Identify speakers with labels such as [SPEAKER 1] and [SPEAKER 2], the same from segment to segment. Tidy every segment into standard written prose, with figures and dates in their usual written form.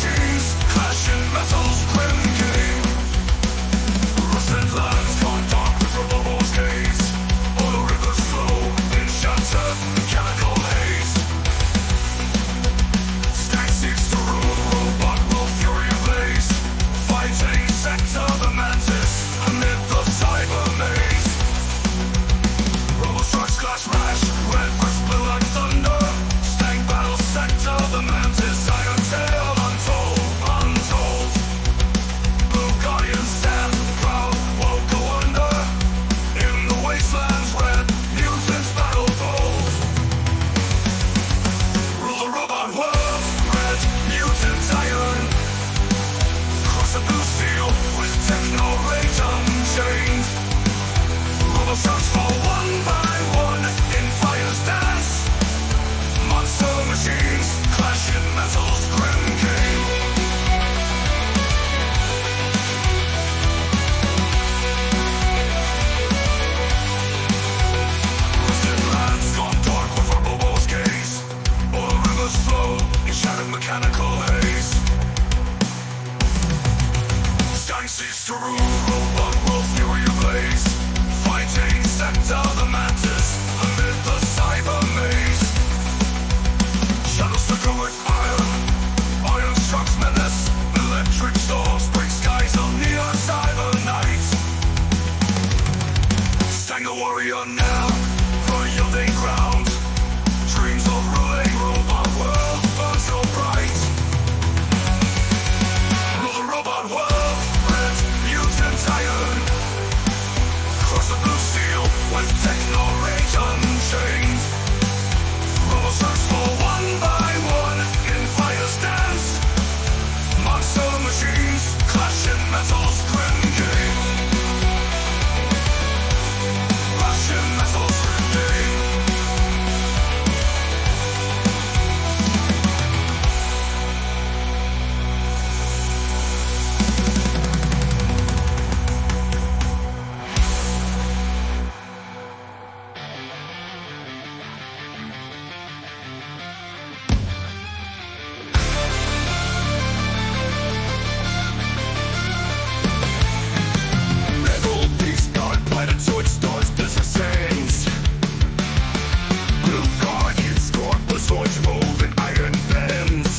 [SPEAKER 1] machines, clashing metals, grim game. Rusted lands gone dark with Robo's gaze. Oil rivers flow in shattered mechanical haze. Stack seeks to rule, robot will fury ablaze. Fighting sector the mantis amid the cyber maze. Robo trucks clash rash, red versus blue like thunder. Stank battle sector the mantis, iron tail untold, untold. Blue guardians stand proud, won't go under. In the wastelands red, mutants battle bold. Rule the robot world, red, mutant iron. Cross the blue steel with techno rage unchained. Robo trucks fall one by one in fire's dance. Monster machines, clashing metals, grim game. Rusted lands gone dark with Robo's gaze. Oil rivers flow in shattered mechanical haze. Stein seeks to rule, robot world fury ablaze. Fighting sector the mantis amid the cyber maze. Shadows flicker with iron, iron strikes menace. Electric storms break skies on neon cyber night. Stand the warrior now for yielding ground. Dreams of ruling robot world burn so bright. Rule the robot world, red mutant iron. Cross the blue steel with techno rage unchained. Robo trucks fall one by one in fire's dance. Monster machines, clashing metals, grim game. Clashing metals, grim game. Metal beast guard planted to its stars descends. Blue guardian scorpions move in iron bends.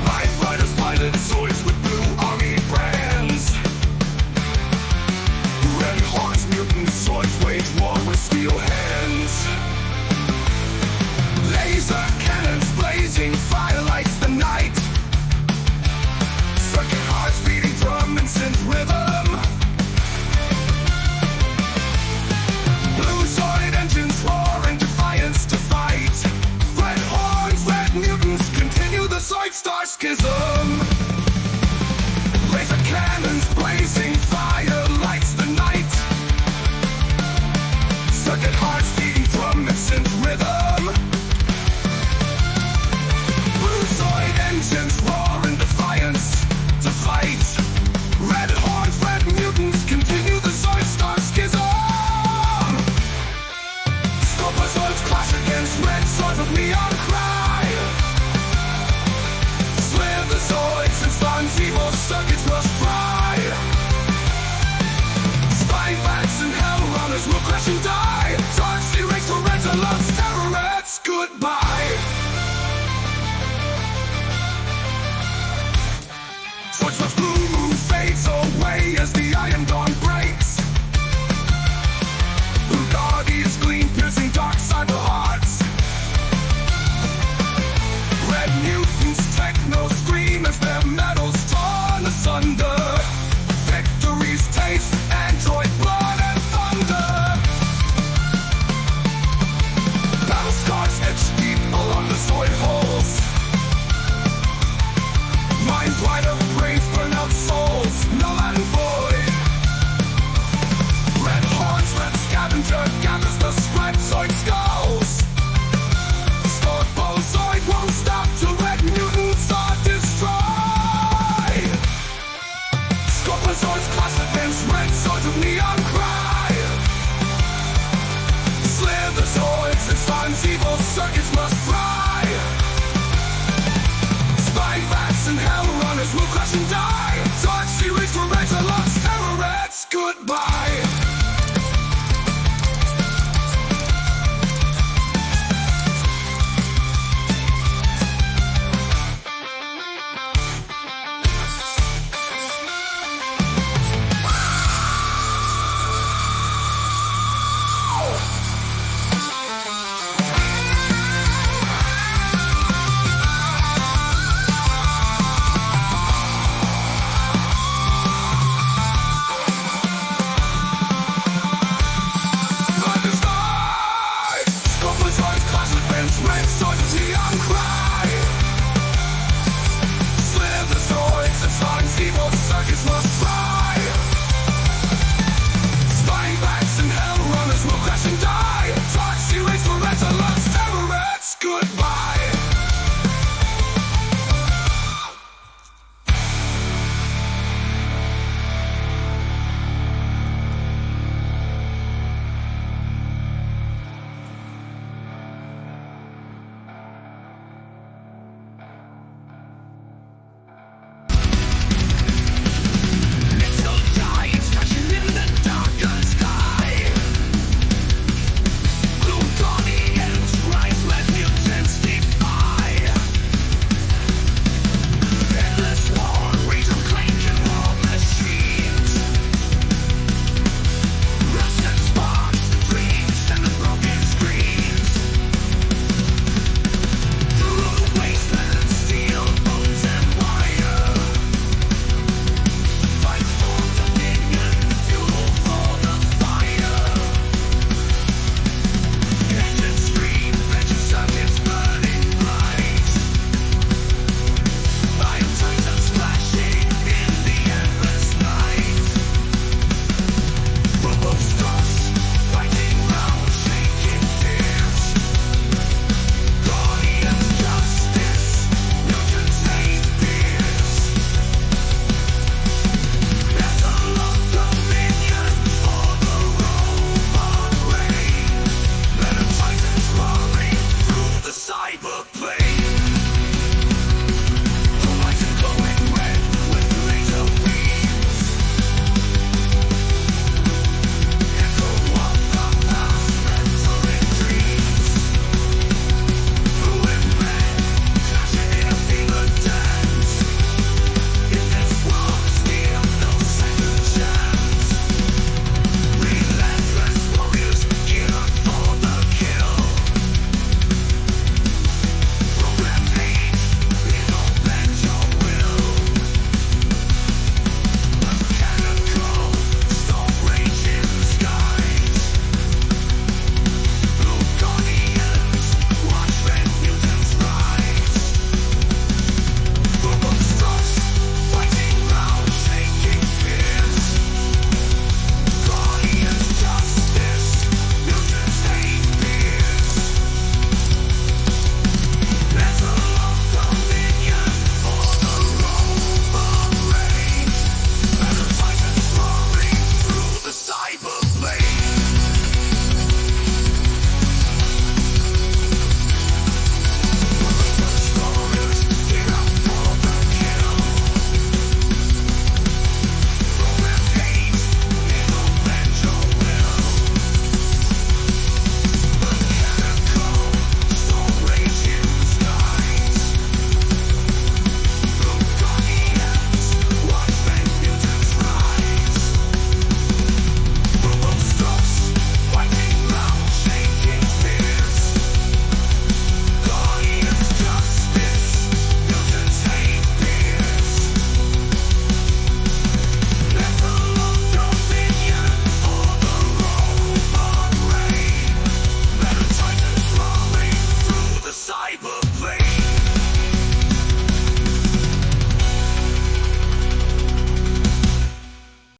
[SPEAKER 1] Light riders pilot swords with blue army brands. Red hawks mutant swords wage war with steel hands. Laser cannons blazing fire lights the night. Circuit hearts beating drum and synth rhythm. Blue sword engines roar in defiance to fight. Red horns, red mutants continue the Side Star schism.